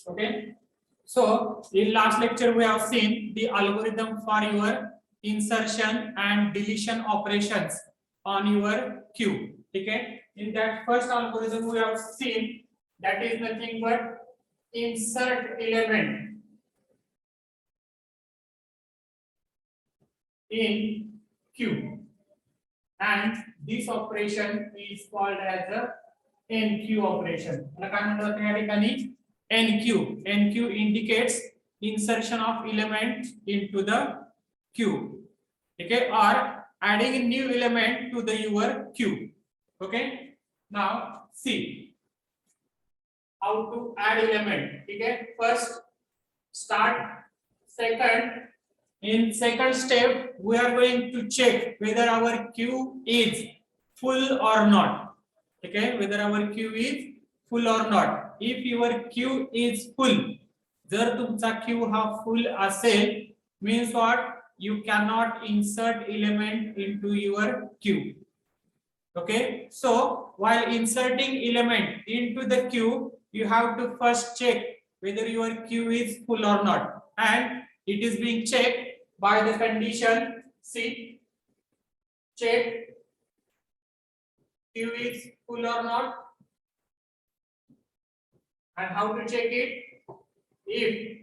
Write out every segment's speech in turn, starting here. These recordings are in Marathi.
Okay. So in last lecture we have seen the algorithm for your insertion and deletion operations on your queue. Okay. In that first algorithm we have seen that is nothing but insert element in queue, and this operation is called as a NQ operation. NQ indicates insertion of element into the queue, okay, or adding a new element to the your queue. Okay, now see how to add element. Okay, first start. Second, in second step we are going to check whether our queue is full or not. Okay, whether our queue is full or not. If your queue is full, जर तुमचा queue हा full असेल, means what, you cannot insert element into your queue. Okay, so while inserting element into the queue, you have to first check whether your queue is full or not, and it is being checked by the condition C. Check queue is full or not. And how to check it? If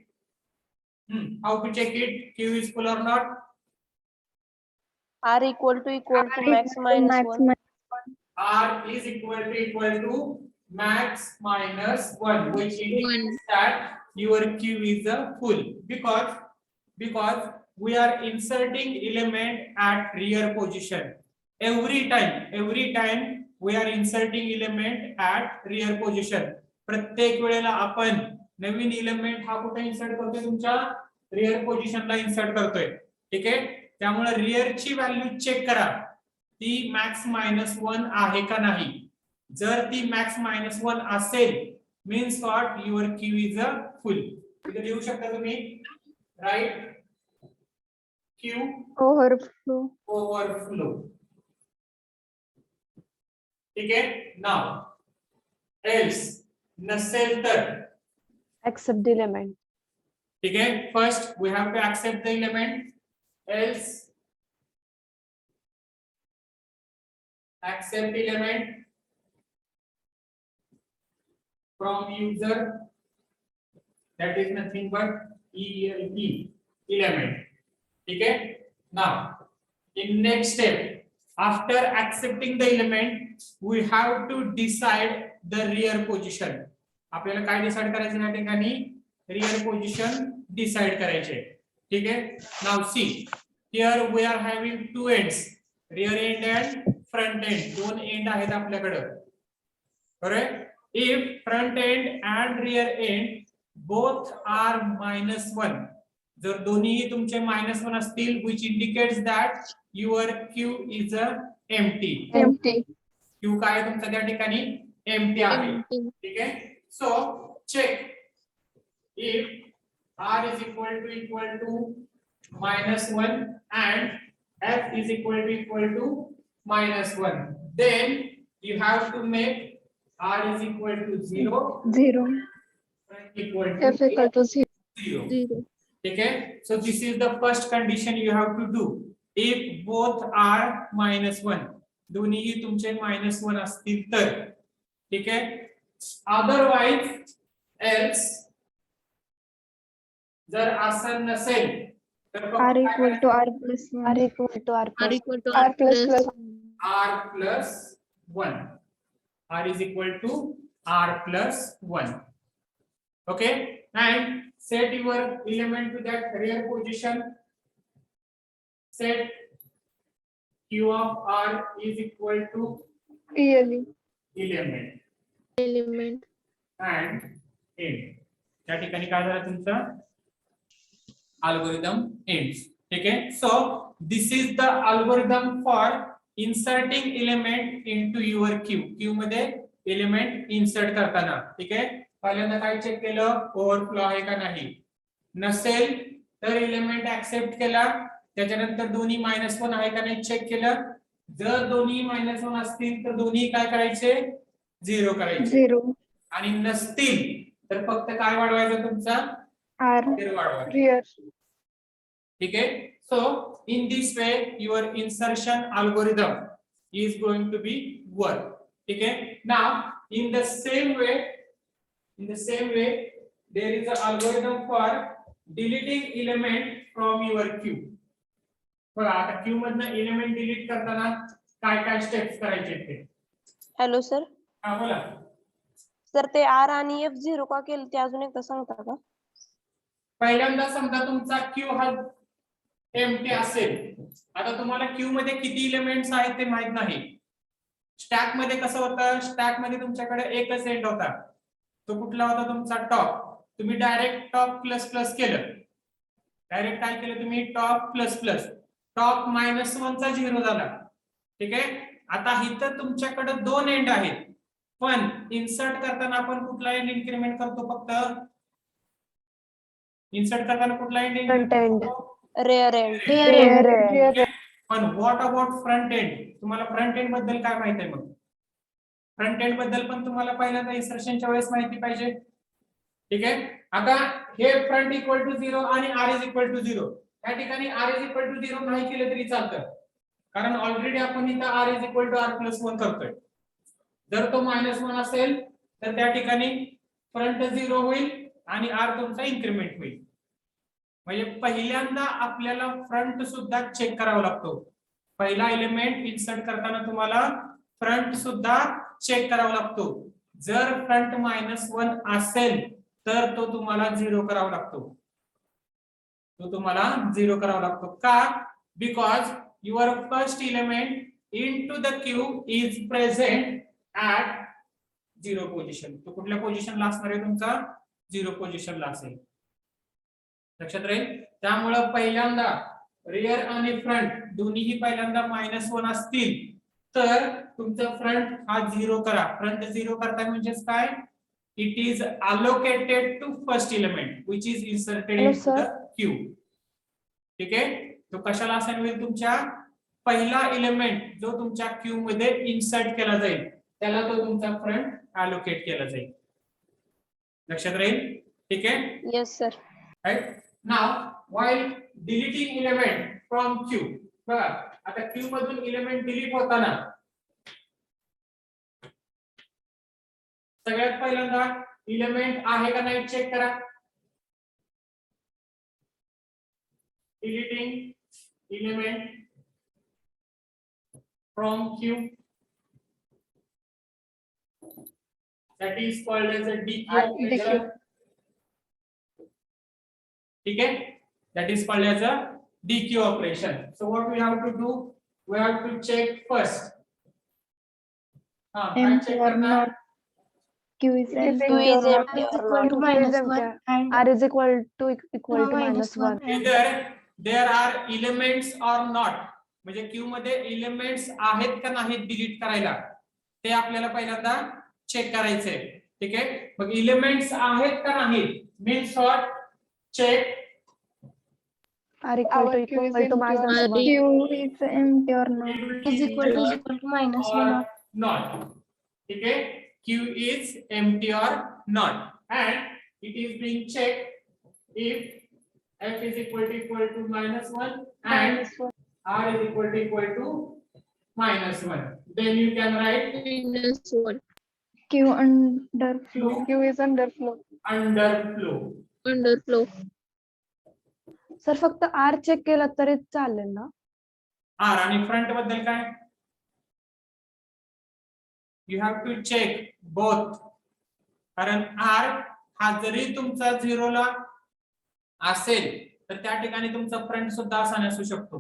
how to check it, queue is full or not? R equal to max minus 1. R is equal to max minus 1, which indicates that your queue is full, because we are inserting element at rear position. Every time we are inserting element at rear position. प्रत्येक वेळेला आपण नवीन एलिमेंट हा कुठे इन्सर्ट करतोय, तुमच्या रियर पोझिशनला इन्सर्ट करतोय. ठीक आहे, त्यामुळे रियरची व्हॅल्यू चेक करा, ती मॅक्स मायनस 1 आहे का नाही. जर ती मॅक्स मायनस 1 असेल, means what, your Q is a full. इथे लिहू शकता तुम्ही, राईट, क्यू ओव्हरफ्लो. ठीक आहे. नाव एल्स नसेल तर Accept the element. ठीक आहे. First we have to accept the element, else accept element from user, that is nothing but ELE, element. Okay, now in next step, after accepting the element, we have to decide the rear position. आपल्याला काय डिसाइड करायचं या ठिकाणी, rear position डिसाइड करायचे. ठीक आहे. now see, here we are having two ends, rear end and front end. दोन एंड आहेत आपल्याकडे. Correct. if front end and rear end both are -1, जर दोन्ही तुमचे -1 असतील, which indicates that your queue is empty. queue काय तुमचा त्या ठिकाणी empty आहे. ठीक आहे. so check if r is equal to -1 and f is equal to -1, then you have to make r is equal to 0, f equal to 0. Okay, so this is the first condition you have to do. If both are -1, दोन्ही तुमचे -1 असतील तर. ठीक आहे. otherwise else, जर असं नसेल तर R equal to R plus 1. R equal to R plus 1. R is equal to R plus 1. Okay, and set your element to that rear position. Set Q of R is equal to element and end. त्या ठिकाणी काय झालं तुमचं अल्गोरिदम ends. ठीक आहे. So this is the algorithm for inserting element into your Q. Q मध्ये एलिमेंट इन्सर्ट करताना. ठीक आहे. पहिल्यांदा काय चेक केलं, ओव्हरफ्लो आहे का नाही. नसेल तर एलिमेंट ऍक्सेप्ट केला, त्याच्यानंतर दोन्ही -1 आहे का नाही चेक केलं. जर दोन्ही -1 असतील तर दोन्ही काय करायचे, 0 करायचे. आणि नसतील तर फक्त काय वाढवायचं तुमचा R rear वाढवायचा. rear. ठीक आहे. So in this way your insertion algorithm is going to be work. ठीक आहे. Now in the same way there is an algorithm for deleting element from your queue. बघा आता क्यू मधनं एलिमेंट डिलीट करताना काय काय स्टेप्स करायचे ते. Hello sir. हा बोला. सर ते आर आणि एफ 0 का केलं ते अजून एकदा सांगता का? पहिल्यांदा समजा तुमचा क्यू हा एम्प्टी असेल. आता तुम्हाला क्यू मध्ये किती एलिमेंट्स आहेत ते माहित नाही. स्टॅक मध्ये कसं होतं, स्टॅक मध्ये तुमच्याकडे एकच एंड होता. तो कुठला होता तुमचा टॉप. तुम्ही डायरेक्ट टॉप प्लस प्लस केलं. डायरेक्ट काय केलं तुम्ही टॉप प्लस प्लस. टॉप -1 चा 0 झाला. ठीक आहे. आता इथं तुमच्याकडे 2 एंड आहेत. पण इन्सर्ट करताना आपण कुठला एंड इन्क्रीमेंट करतो फक्त. इन्सर्ट करताना कुठला end Front end. Rare end. Rear. पण व्हॉट अबाउट फ्रंट एंड. तुम्हाला फ्रंट एंड बद्दल काय माहिती आहे मग. फ्रंट एंड बद्दल पण तुम्हाला पहिल्यांदा इन्सर्शनच्या वेळेस माहिती पाहिजे. ठीक आहे. आता हे फ्रंट इक्वल टू 0 आणि r इज इक्वल टू 0. या ठिकाणी r इज इक्वल टू 0 नाही केलं तरी चालतं. कारण ऑलरेडी आपण इथं r is equal to r+1 करतोय. जर तो -1 असेल तर त्या ठिकाणी फ्रंट 0 होईल आणि r तुमचा इन्क्रीमेंट होईल. म्हणजे पहिल्यांदा आपल्याला फ्रंट सुद्धा चेक करावा लागतो. पहिला एलिमेंट इन्सर्ट करताना तुम्हाला फ्रंट सुद्धा चेक करावा लागतो. जर फ्रंट -1 असेल तर तो तुम्हाला 0 करावा लागतो. का? Because your first element into the Q is present at 0 position. तो कुठल्या पोझिशनला असणार आहे तुमचा 0 पोझिशनला असेल. लक्षात राहील. त्यामुळे पहिल्यांदा रिअर आणि फ्रंट दोन्हीही पहिल्यांदा -1 असतील तर तुमचा फ्रंट हा 0 करा. फ्रंट 0 करताय म्हणजेच काय. It is allocated to first element which is inserted Hello, into sir. the queue. ठीक आहे. तो कशाला असाइन होईल तुमच्या पहिला एलिमेंट जो तुमच्या क्यू मध्ये इन्सर्ट केला जाईल त्याला तो तुमचा फ्रंट अलोकेट केला जाईल. लक्षात राहील. ठीक आहे. Yes sir. Right. Now while deleting element from queue. बघा आता क्यू मधून एलिमेंट डिलीट होताना सगळ्यात पहिल्यांदा एलिमेंट आहे का नाही चेक करा. Deleting element from Q that is called as a DQ operation. ठीक है. That is called as a DQ operation. So what we have to do, we have to check first. काय Empty check or करणार. not. Q is empty Q is or empty not. or not. Q is empty. R is equal to -1. Either there are elements or not. म्हणजे क्यू मध्ये एलिमेंट्स आहेत का नाहीत डिलीट करायला ते आपल्याला पहिल्यांदा चेक करायचंय. ठीक आहे. मग एलिमेंट्स आहेत का नाहीत means what. Check R equal to -1. Q is empty or not. Is equal to -1. not. ठीक है. Q is empty or not and it is being checked if f is equal to -1 and r is equal to -1. Then you can write -1. Q underflow. Q is underflow. underflow. Sir फक्त R चेक केला तरी चालेल ना. r आणि फ्रंट बद्दल काय. You have to check both. कारण r हा जरी तुमचा 0 ला असेल तर त्या ठिकाणी तुमचा फ्रंट सुद्धा असा नसू शकतो.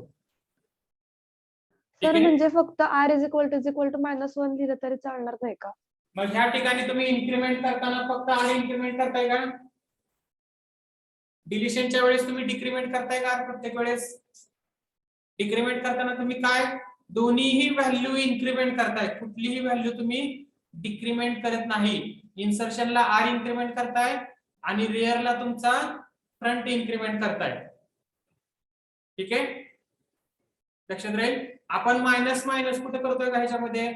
सर म्हणजे फक्त R is equal to -1 लिहिलं तरी चालणार नाही का. मग ह्या ठिकाणी तुम्ही इन्क्रीमेंट करताना फक्त r इन्क्रीमेंट करताय का. डिलिशनच्या वेळेस तुम्ही डिक्रीमेंट करताय का प्रत्येक वेळेस. डिक्रीमेंट करताना तुम्ही काय दोन्हीही व्हॅल्यू इन्क्रीमेंट करताय. कुठलीही व्हॅल्यू तुम्ही डिक्रीमेंट करत नाही. इन्सर्शनला r इन्क्रीमेंट करताय आणि रिअरला तुमचा फ्रंट इन्क्रीमेंट करताय. ठीक आहे. लक्षात राहील. आपण मायनस मायनस कुठे करतोय का ह्याच्यामध्ये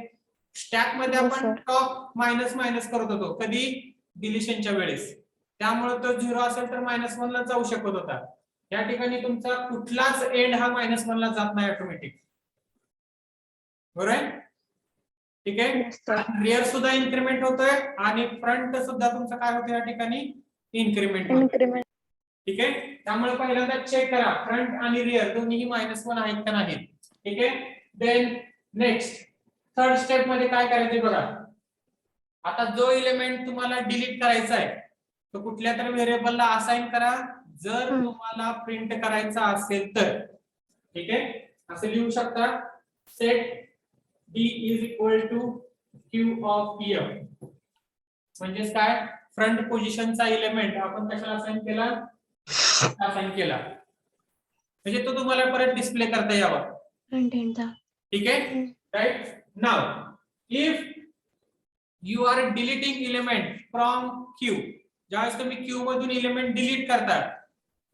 स्टॅक मध्ये हो, आपण sir. टॉप मायनस मायनस करत होतो. कधी डिलिशनच्या वेळेस, त्यामुळे तो 0 असेल तर -1 ला जाऊ शकत होता. या ठिकाणी तुमचा कुठलाच एंड हा -1 ला जात नाही ऑटोमॅटिक. बरोबर आहे? ठीक आहे. Yes, sir. रिअर सुद्धा इन्क्रीमेंट होतोय आणि फ्रंट सुद्धा तुमचं काय होतं या ठिकाणी इन्क्रीमेंट होतं. Increment. ठीक आहे. त्यामुळे पहिल्यांदा चेक करा फ्रंट आणि रिअर दोन्ही -1 आहेत का नाही. ठीक आहे. देन नेक्स्ट थर्ड स्टेप मध्ये काय करायचं बघा. आता जो एलिमेंट तुम्हाला डिलीट करायचा आहे तो कुठल्या तरी व्हेरिएबलला असाइन करा जर तुम्हाला प्रिंट करायचा असेल तर. ठीक आहे. असं लिहू शकता set d is equal to q of f. म्हणजेच काय फ्रंट पोझिशनचा एलिमेंट आपण कशाला असाइन केला म्हणजे तो तुम्हाला परत डिस्प्ले करता यावा. फ्रंट एंडचा. ठीक आहे. Right. Now if you are deleting element from q, ज्यावेळेस तुम्ही q मधून एलिमेंट डिलीट करता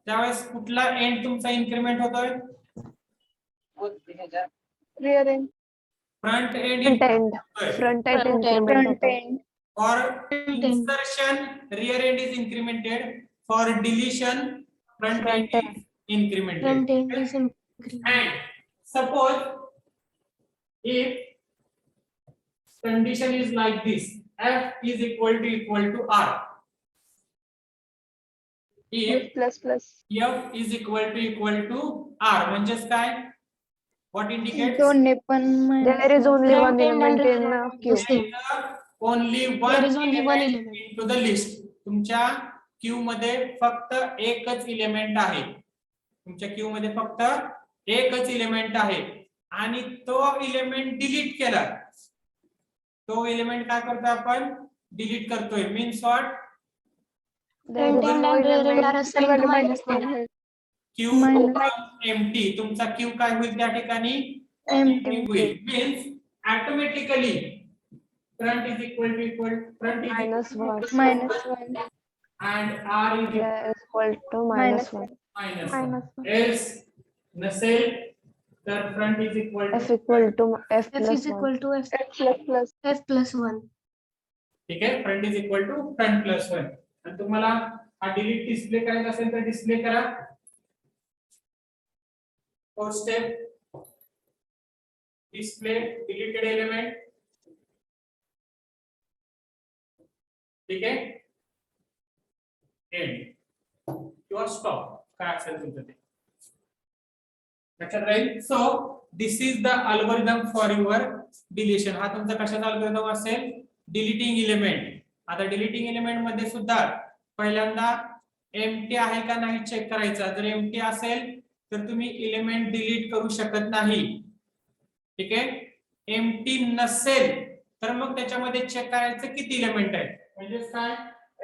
त्यावेळेस कुठला एंड तुमचा इन्क्रीमेंट होतोय. Rear end. Front end Front end. Front end. Front end. Front end. For end. insertion, rear end is incremented. For deletion, front end is incremented. Front end is increased. And suppose if condition is like this, f is equal to r. If Plus plus. f is equal to r, म्हणजेच काय? What indicates? दोन्ही पण There is only Front one end and element in rear end Q. is same. Only one There is only one element element. into the list. तुमच्या क्यू मध्ये फक्त एकच एलिमेंट आहे. तुमच्या क्यू मध्ये फक्त एकच एलिमेंट आहे आणि तो एलिमेंट डिलीट केला. तो एलिमेंट काय करतो आपण डिलीट करतोय. Means what? Front end and rear end are assigned to -1. Q empty. तुमचा क्यू काय होईल त्या ठिकाणी Empty. होईल. Means automatically front is equal front is -1. -1. and r is Is equal to Minus -1. -1. else नसेल तर front is equal F equal to F F plus is 1. equal to F Plus plus. plus 1. ठीक आहे. front is equal to front plus 1. आणि तुम्हाला हा डिलीट डिस्प्ले करायचा असेल तर डिस्प्ले करा. First step display deleted element. ठीक आहे. एंड किंवा स्टॉप काय असेल तुमचं ते लक्षात राहील. So this is the algorithm for your deletion. हा तुमचा कशाचा अल्गोरिदम असेल डिलीटिंग एलिमेंट. आता डिलीटिंग एलिमेंट मध्ये सुद्धा पहिल्यांदा एम्प्टी आहे का नाही चेक करायचा. जर एम्प्टी असेल तर तुम्ही एलिमेंट डिलीट करू शकत नाही. ठीक आहे. एम्प्टी नसेल तर मग त्याच्यामध्ये चेक करायचं किती एलिमेंट आहे. म्हणजे काय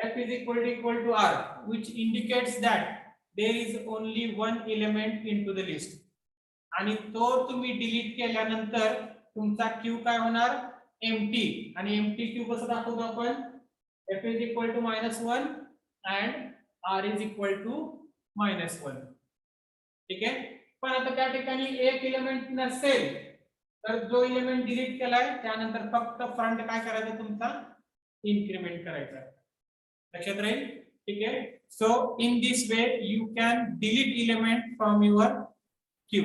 f is equal to r which indicates that there is only one element into the list. आणि तो तुम्ही डिलीट केल्यानंतर तुमचा क्यू काय होणार एम्प्टी. आणि एम्प्टी क्यू कसं दाखवतो आपण f is equal to -1 and r is equal to -1. ठीक आहे. पण आता त्या ठिकाणी एक एलिमेंट नसेल तर जो एलिमेंट डिलीट केलाय त्यानंतर फक्त फ्रंट काय करायचं तुमचा इन्क्रीमेंट करायचा. लक्षात राहील. ठीक आहे. So in this way you can delete element from your queue.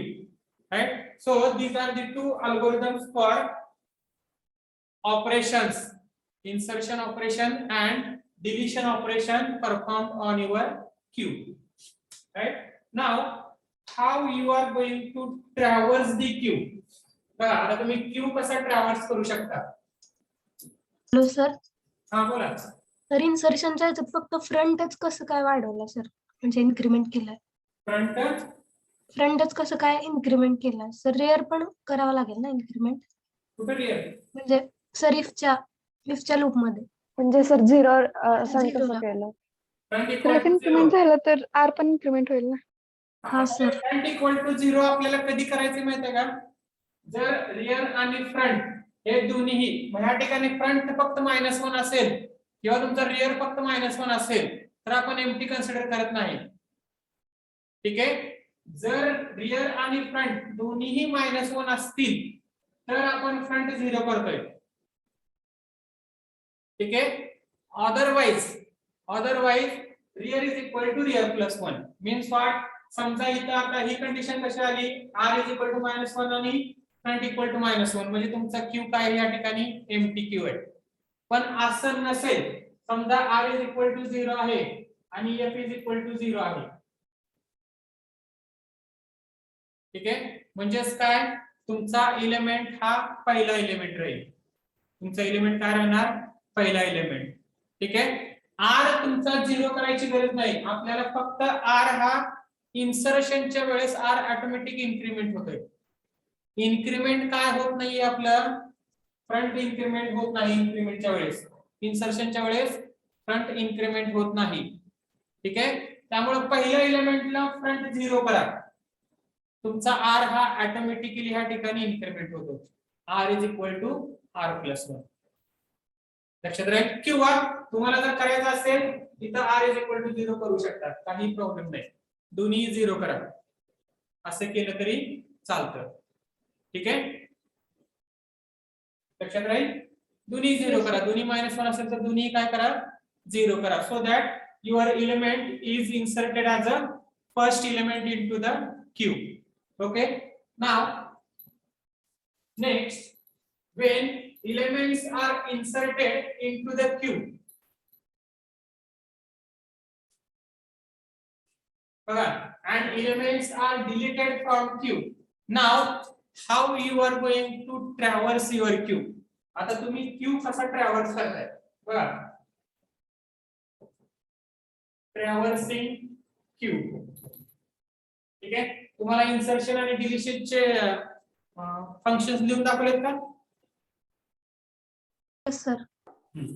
Right. So these are the two algorithms for operations, insertion operation and deletion operation performed on your queue. Right. Now how you are going to traverse the queue. बघा आता तुम्ही क्यू कसा ट्रॅव्हर्स करू शकता. Hello sir. हा बोला. तर इन्सर्शनच्या ह्याच्यात फक्त फ्रंटच कसं काय वाढवलं सर म्हणजे इन्क्रीमेंट केलंय. फ्रंटच कसं काय इन्क्रीमेंट केलंय सर. रिअर पण करावं लागेल ना इन्क्रीमेंट. कुठे रिअर म्हणजे सर इफच्या लूप मध्ये. म्हणजे सर 0 असं Zero कसं ला. केलं. फ्रंट त्याला इन्क्रीमेंट झालं तर आर पण इन्क्रीमेंट होईल ना. हा सर. फ्रंट इक्वल टू 0 आपल्याला कधी करायचे माहितीये का. जर रिअर आणि फ्रंट हे दोन्हीही ह्या ठिकाणी फ्रंट फक्त -1 असेल किंवा तुमचा रिअर फक्त -1 असेल तर आपण एम्प्टी कन्सिडर करत नाही. ठीक आहे. जर रिअर आणि फ्रंट दोन्हीही -1 असतील तर आपण फ्रंट 0 करतोय. ठीक आहे. otherwise rear is equal to rear plus 1 means what? समजा इथं आता ही कंडिशन कशी आली, r is equal to -1 आणि front equal to -1 म्हणजे तुमचा q काय या ठिकाणी एम्प्टी q आहे. पण असं नसेल, समजा r is equal to 0 आहे आणि f is equal to 0 आहे. ठीक आहे, म्हणजेच काय, तुमचा एलिमेंट हा पहिला एलिमेंट राहील. तुमचा एलिमेंट काय राहणार, पहिला एलिमेंट. ठीक आहे, r तुमचा 0 करायची गरज नाही, आपल्याला फक्त r हा इन्सर्शनच्या वेळेस r ऑटोमॅटिक इन्क्रीमेंट होतोय. इन्क्रीमेंट काय होत नाहीये, आपलं फ्रंट इन्क्रीमेंट होत नाही. इन्क्रीमेंटच्या वेळेस, इन्सर्शनच्या वेळेस फ्रंट इन्क्रीमेंट होत नाही. ठीक आहे, त्यामुळे पहिल्या एलिमेंटला फ्रंट 0 करा, तुमचा r हा ऑटोमॅटिकली ह्या ठिकाणी इन्क्रीमेंट होतो. r is equal to r plus 1 लक्षात राहील. किंवा तुम्हाला जर करायचं असेल इथं r इज इक्वल टू 0 करू शकता, काही प्रॉब्लेम नाही. दोन्ही 0 करा, असं केलं तरी चालतं. ठीक आहे, लक्षात राहील. दोन्ही 0 करा, दोन्ही -1 असेल तर दोन्ही काय करा, 0 करा. So that your element is inserted as a first element into the Q. Okay, now next, when elements are inserted into the queue, and elements are deleted from queue. Now how you are going to traverse your queue? आता तुम्ही queue कसा ट्रॅव्हर्स करताय बघा. ट्रॅव्हर्सिंग queue. ठीक आहे, तुम्हाला इन्सर्शन आणि डिलीशनचे फंक्शन्स लिहून दाखवलेत का? Yes, sir.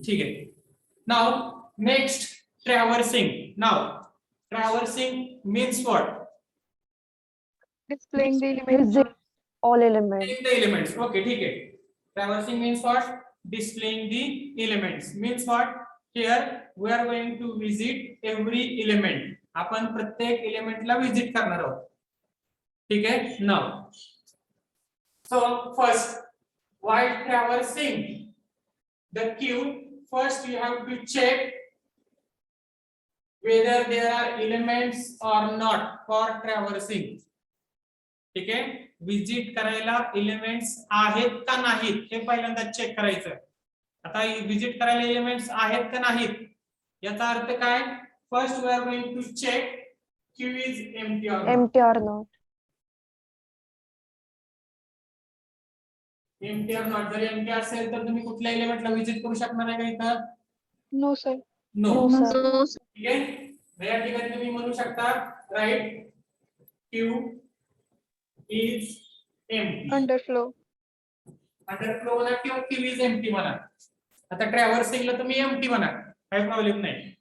ठीक आहे. Now next, traversing. Now traversing means what? Displaying the elements. all elements. Displaying the elements. Okay, ठीक आहे. Traversing means what? Displaying the elements. Means what? Here we are going to visit every element. आपण प्रत्येक एलिमेंटला विजिट करणार आहोत. ठीक आहे. Now, so first, while traversing the queue, first you have to check whether there are elements or not for traversing. ठीक आहे, विजिट करायला एलिमेंट्स आहेत का नाहीत हे पहिल्यांदा चेक करायचं. आता विजिट करायला एलिमेंट्स आहेत का नाहीत याचा अर्थ काय? First we are going to check queue is empty or Empty or not. Empty or not. जर एम्प्टी असेल तर तुम्ही कुठल्या एलिमेंटला विजिट करू शकणार आहे का इथं? No, sir. No. No, sir. ठीक आहे, या ठिकाणी तुम्ही म्हणू शकता right queue is empty. Underflow. Underflow म्हणा किंवा क्यू इज एम्प्टी म्हणा. आता ट्रॅव्हर्सिंगला तुम्ही एम्प्टी म्हणा, काही प्रॉब्लेम नाही.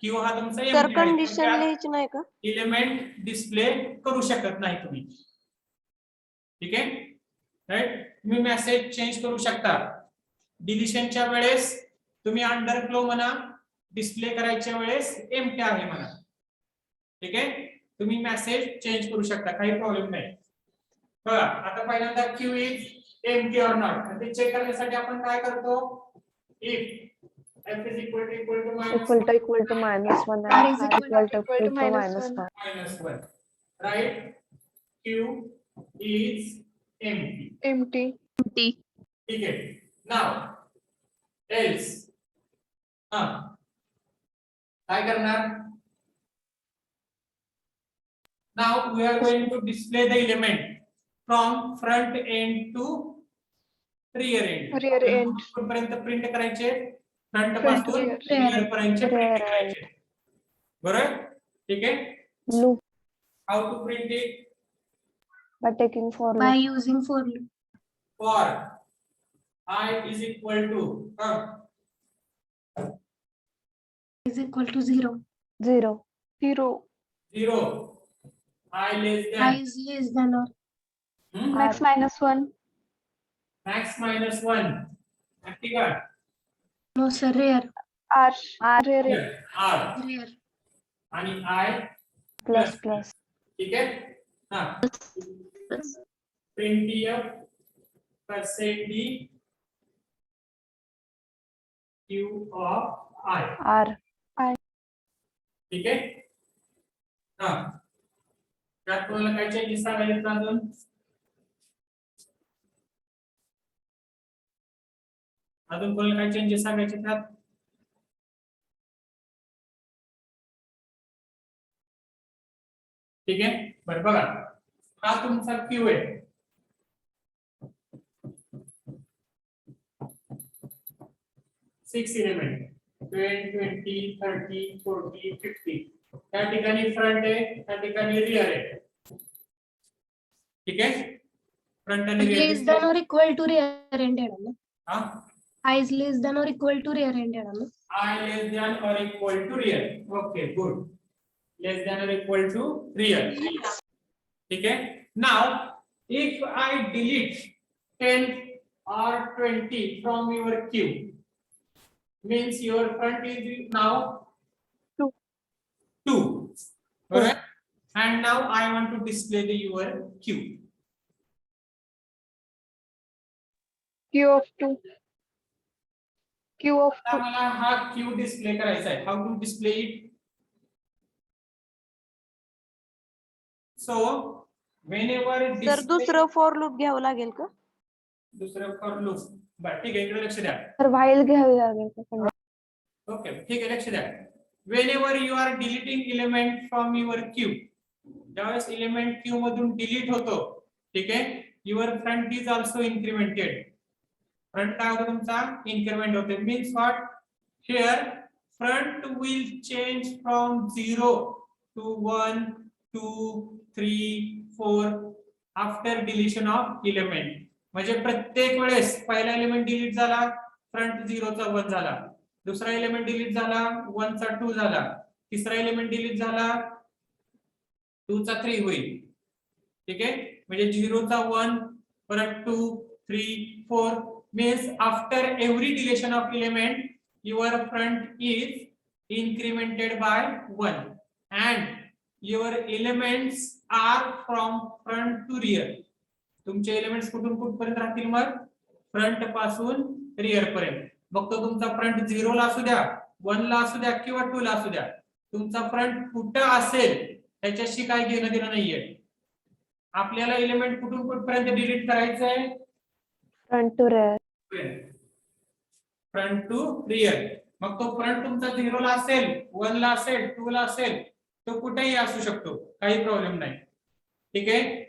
क्यू हा तुमचा तर एम्प्टी कंडिशन लिहायची नाही का? एलिमेंट डिस्प्ले करू शकत नाही तुम्ही. ठीक आहे, राईट. तुम्ही मेसेज चेंज करू शकता. डिलिशनच्या वेळेस तुम्ही अंडरफ्लो म्हणा, डिस्प्ले करायच्या वेळेस एम्प्टी आहे म्हणा. ठीक आहे, तुम्ही मेसेज चेंज करू शकता, काही प्रॉब्लेम नाही. बघा आता पहिल्यांदा Q is empty or not ते चेक करण्यासाठी आपण काय करतो? If f is equal to Equal to -1 -1 R and is r equal equal to -1. -1. right, q is empty. Empty. ठीक है. Now else काय करणार? Now we are going to display the element from front end to rear end. Rear end. कुठपर्यंत प्रिंट करायचे? फ्रंट Front पासून rear. rear पर्यंत Rear प्रिंट end. करायचे. बरोबर? ठीक आहे. Loop How to print it? by taking for By loop. using for loop. For I is equal to Is equal to 0. 0. 0. 0. I less I than is less than or Max -1. max minus 1. ठीक आहे. no sir, rare. R. R. Rear end. R Rare. आणि I Plus. ठीक आहे. हा printf %d q of I. R. ठीक आहे. हा त्यात कोणाला काय चेंजेस सांगायचे अजून? अजून कोणाला काय चेंजेस सांगायचे त्यात? ठीक आहे. बरं बघा, हा तुमचा क्यू आहे. Six element 10, 20, 30, 40, 50. त्या ठिकाणी फ्रंट आहे, त्या ठिकाणी रिअर आहे. ठीक आहे. फ्रंट आणि लेस रिअर. दॅन और इक्वल टू रिअर एंडेड ना. हा आय इज लेस दॅन और इक्वल टू रिअर एंडेड ना. I less than or equal to real. Okay, good. Less than or equal to real. ठीक है. Now, if I delete 10 or 20 from your queue, means your front is now 2. Alright. And now I want to display your queue. Q of 2. Q of 2. आता मला हा क्यू डिस्प्ले करायचा आहे. How to display it? So whenever sir दुसरं फॉर लूप घ्यावं लागेल का? दुसरं फॉर लूप. बरं ठीक आहे, इकडे लक्ष द्या. तर while घ्यावी लागेल का पुन्हा? ओके ठीक आहे, लक्ष द्या. Whenever you are deleting element from your queue, ज्यावेळेस एलिमेंट क्यू मधून डिलीट होतो, ठीक आहे, your front is also incremented. Front काय होतं तुमचा? इन्क्रिमेंट होते. Means what? Here front will change from 0 to 1 2 3 4 after deletion of element. म्हणजे प्रत्येक वेळेस पहिला एलिमेंट डिलीट झाला, फ्रंट 0 चा 1 झाला. दुसरा एलिमेंट डिलीट झाला, 1 चा 2 झाला. तिसरा एलिमेंट डिलीट झाला, 2 चा 3 होईल. ठीक आहे. म्हणजे 0 चा 1 परत 2 3 4 means after every deletion of element your front is incremented by 1 and your elements are from front to rear. तुमचे एलिमेंट्स कुठून कुठपर्यंत राहतील? मग फ्रंट पासून रिअर पर्यंत. मग तो तुमचा फ्रंट 0 ला असू द्या, 1 ला असू द्या किंवा 2 ला असू द्या, तुमचा फ्रंट कुठं असेल त्याच्याशी काय घेणं देणं नाहीये. आपल्याला एलिमेंट कुठून कुठपर्यंत डिलीट करायचंय? Front to rear. Front to rear. मग तो फ्रंट तुमचा 0 ला असेल, 1 ला असेल, 2 ला असेल, तो कुठेही असू शकतो, काही प्रॉब्लेम नाही. ठीक आहे.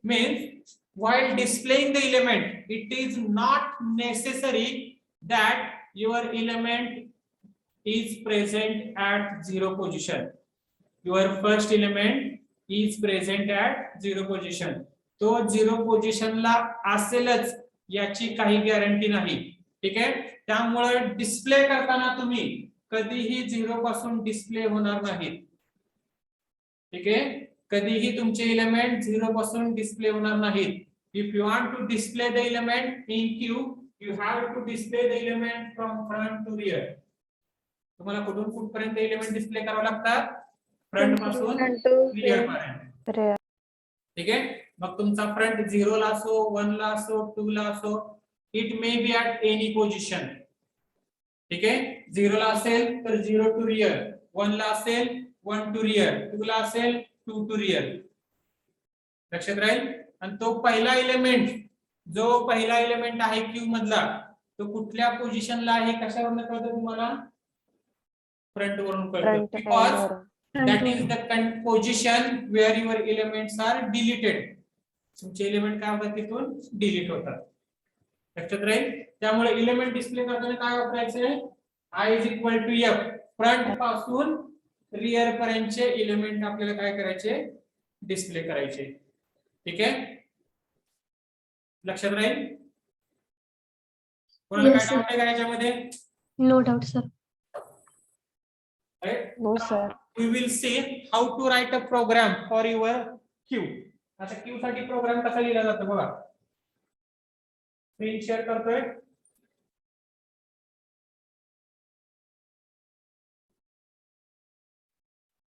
means while displaying the element it is not necessary that your element is present at 0 position. Your first element is present at 0 position. तो 0 पोझिशनला असेलच याची काही गॅरंटी नाही. ठीक आहे. त्यामुळे डिस्प्ले करताना तुम्ही कधीही 0 पासून डिस्प्ले होणार नाही. ठीक आहे. कधीही तुमचे एलिमेंट 0 पासून डिस्प्ले होणार नाहीत. If you want to display the element in queue you have to display the element from front to rear. तुम्हाला कुठून कुठपर्यंत एलिमेंट डिस्प्ले करावे लागतात? फ्रंट पासून रिअर पर्यंत. रेअर. ठीक आहे. मग तुमचा फ्रंट 0 ला असो, 1 ला असो, 2 ला असो, it may be at any position. ठीक आहे. 0 ला असेल तर 0 टू रिअर, 1 ला असेल 1 टू रिअर, 2 ला असेल 2 टू रिअर. लक्षात राहील. आणि तो पहिला एलिमेंट, जो पहिला एलिमेंट आहे क्यू मधला, तो कुठल्या पोझिशनला आहे कशावरून कळतं तुम्हाला? फ्रंट वरून कळतं. Front because that is the position where your elements are deleted. तुमचे एलिमेंट काय होतात? तिथून डिलीट होतात. लक्षात राहील. त्यामुळे एलिमेंट डिस्प्ले करताना काय वापरायचंय? I is equal to F. Front पासून रिअर पर्यंतचे एलिमेंट आपल्याला काय करायचे? डिस्प्ले करायचे. ठीक आहे. लक्षात राहील. कोणाला Yes, काय sir. डाऊट आहे का याच्यामध्ये? No doubt sir. Right? No sir. We will see how to write a program for your queue. आता क्यू साठी प्रोग्राम कसा लिहिला जातो बघा. स्क्रीन शेअर करतोय.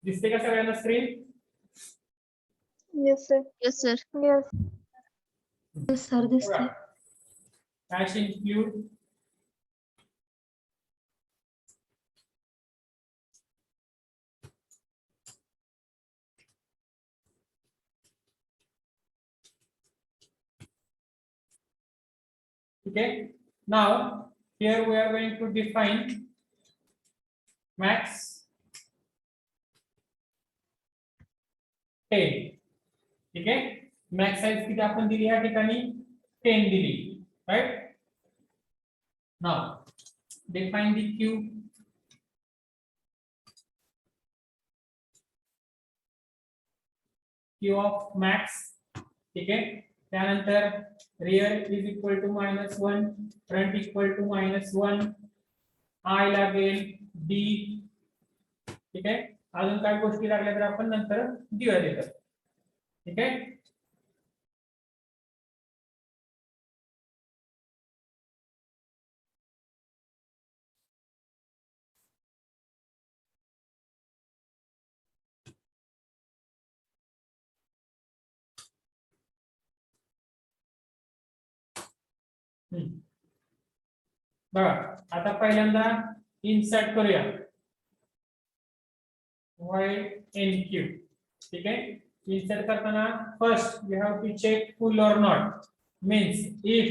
दिसते का सगळ्यांना screen? Yes, sir. Yes sir. Yes. Yes sir दिसते. Hash include Okay. Now here we are going to define max 10. ठीक आहे. मॅक्स साइज किती आपण दिली या ठिकाणी 10 दिली, right. Now define the queue. Queue of max. ठीक आहे. त्यानंतर rear is equal to -1, front equal to -1, I लागेल डी. ठीक आहे. अजून काय गोष्टी लागल्या तर आपण नंतर देऊया देतात. ठीक आहे. बघा आता पहिल्यांदा इन्सर्ट करूया YNQ. ठीक आहे. इन्सर्ट करताना first we have to check full or not. Means if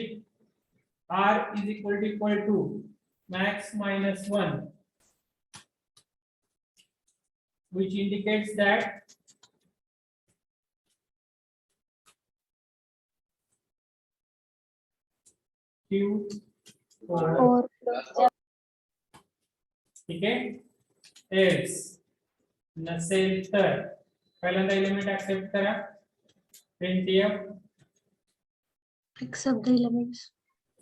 R is equal to max -1, which indicates that Q Or ठीक आहे. एल्स नसेल तर पहिल्यांदा एलिमेंट ऍक्सेप्ट करा. printf accept the elements.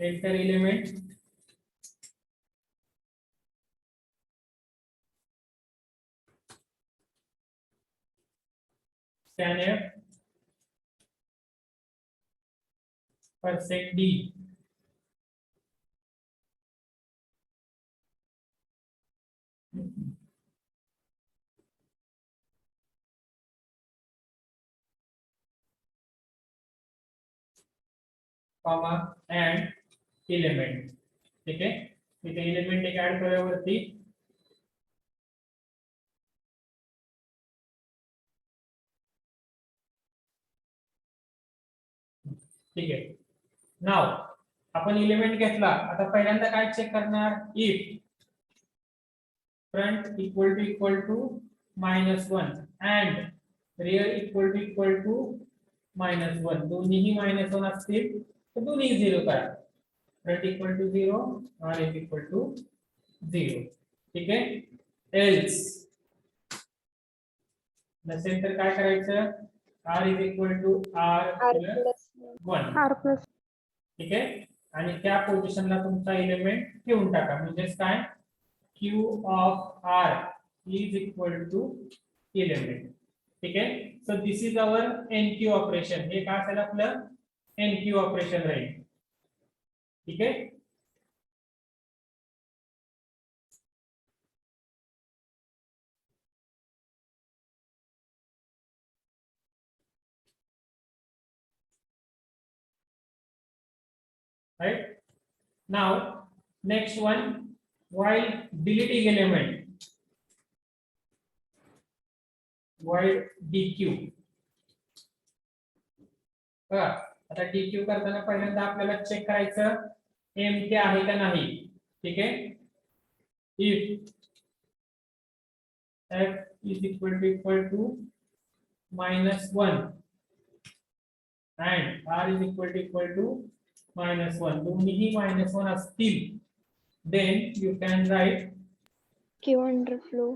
enter element. scanf %d. Comma and element. ठीक आहे. इथे एलिमेंट एक ऍड केल्यावरती ठीक आहे. नाव आपण एलिमेंट घेतला. आता पहिल्यांदा काय चेक करणार. If front equal to -1 and rear equal to -1, दोन्हीही -1 असतील तर दोन्ही 0 करा. Front equal to 0, R equal to 0. ठीक आहे. एल्स नसेल तर काय करायचं. R is equal to R plus 1. R+. ठीक आहे. आणि त्या पोझिशनला तुमचा एलिमेंट ठेवून टाका. म्हणजेच काय queue of R is equal to element. ठीक आहे. So this is our enqueue operation. हे काय असेल आपलं एनक्यू ऑपरेशन राहील. ठीक आहे. right. Now next one, while deleting element, while dq. बघा आता dq करताना पहिल्यांदा आपल्याला चेक करायचं एम्प्टी आहे का नाही. ठीक आहे. If f is equal to -1 and r is equal to -1, दोन्हीही -1 असतील, then you can write Q underflow.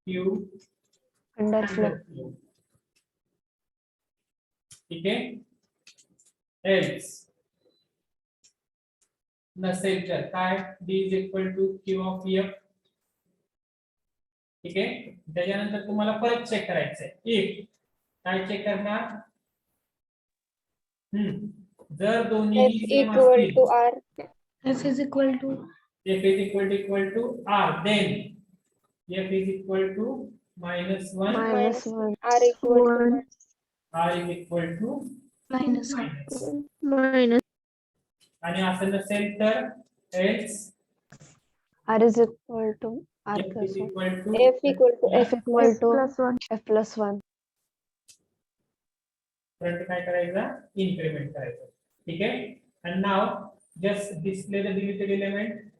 Q underflow. underflow. ठीक आहे. else नसेल तर काय d is equal to q of f. ठीक आहे. त्याच्यानंतर तुम्हाला परत चेक करायचंय. इफ काय चेक करणार. जर दोन्ही F equal to R. F is equal to f is equal to r, then f is equal to -1, -1. R equal to r is equal to -1. minus. आणि असं नसेल तर else R is equal to R f plus is 1. equal to F equal to F equal to +1. F plus 1. Front काय करायचा इन्क्रीमेंट करायचं ठीक आहे and now just display the deleted element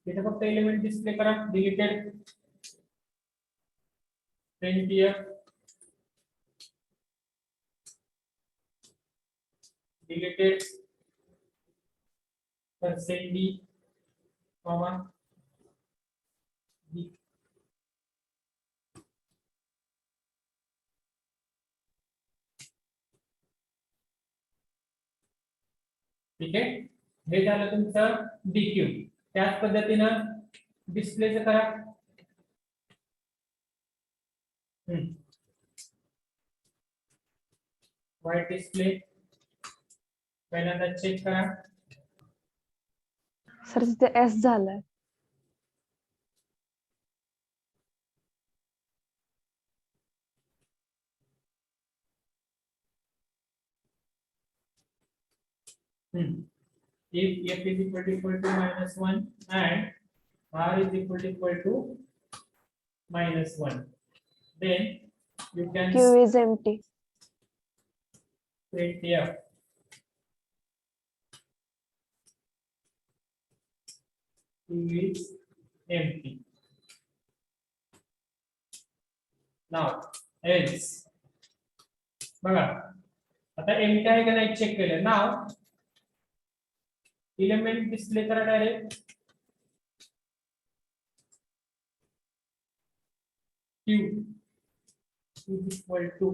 इथे फक्त एलिमेंट डिस्प्ले करा deleted print here deleted %d comma d ठीक आहे हे झालं तुमचं डीक्यू त्याच पद्धतीनं डिस्प्लेचं करा व्हाईट डिस्प्ले पहिल्यांदा चेक करा सर तिथे एस झालाय. if f is equal to -1 and r is equal to -1 then you can Q is empty. print here Q is empty now else बघा आता एम्प्टी आहे का नाही चेक केलं नाव एलिमेंट डिस्प्ले करा direct Q is equal to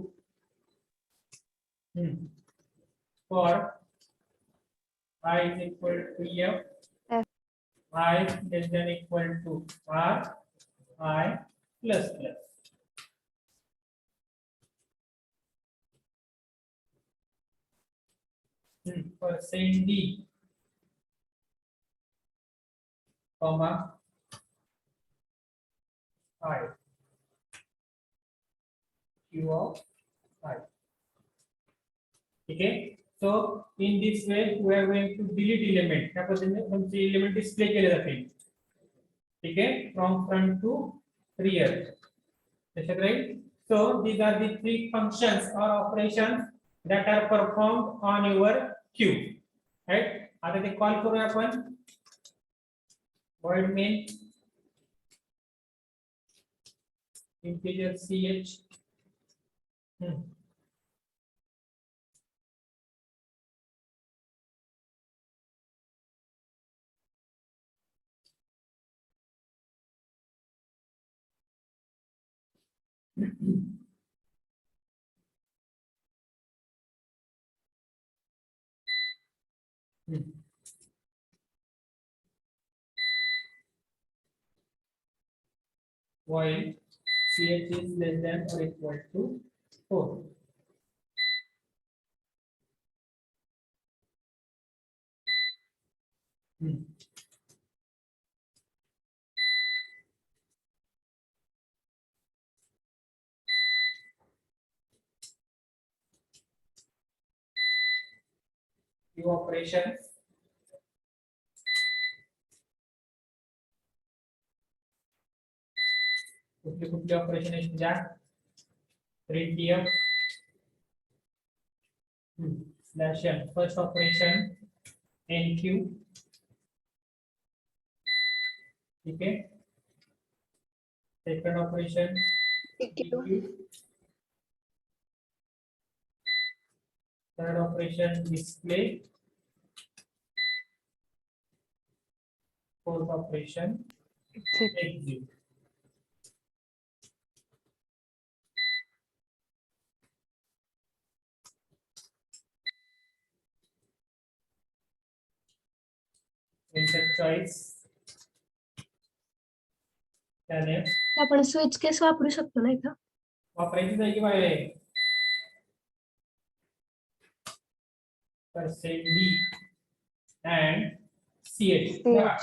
for I is equal to F I less than equal to R I plus plus percent D comma I Q of I okay so in this way we are going to delete element त्या पद्धतीने तुमचे एलिमेंट डिस्प्ले केले जातील ठीक आहे from front to rear that's right so these are the three functions or operations that are performed on your queue right आता ते कॉल करूया आपण void main integer ch while ch is less than or equal to 4 few operations कुठले ऑपरेशन आहेत ज्या printf slash n first operation nq ठीक है second operation pq third operation display fourth operation exit enter choice त्याने आपण स्विच केस वापरू शकतो नाही का? वापरायची जागी बाहेर आहे percent d and ch बघा,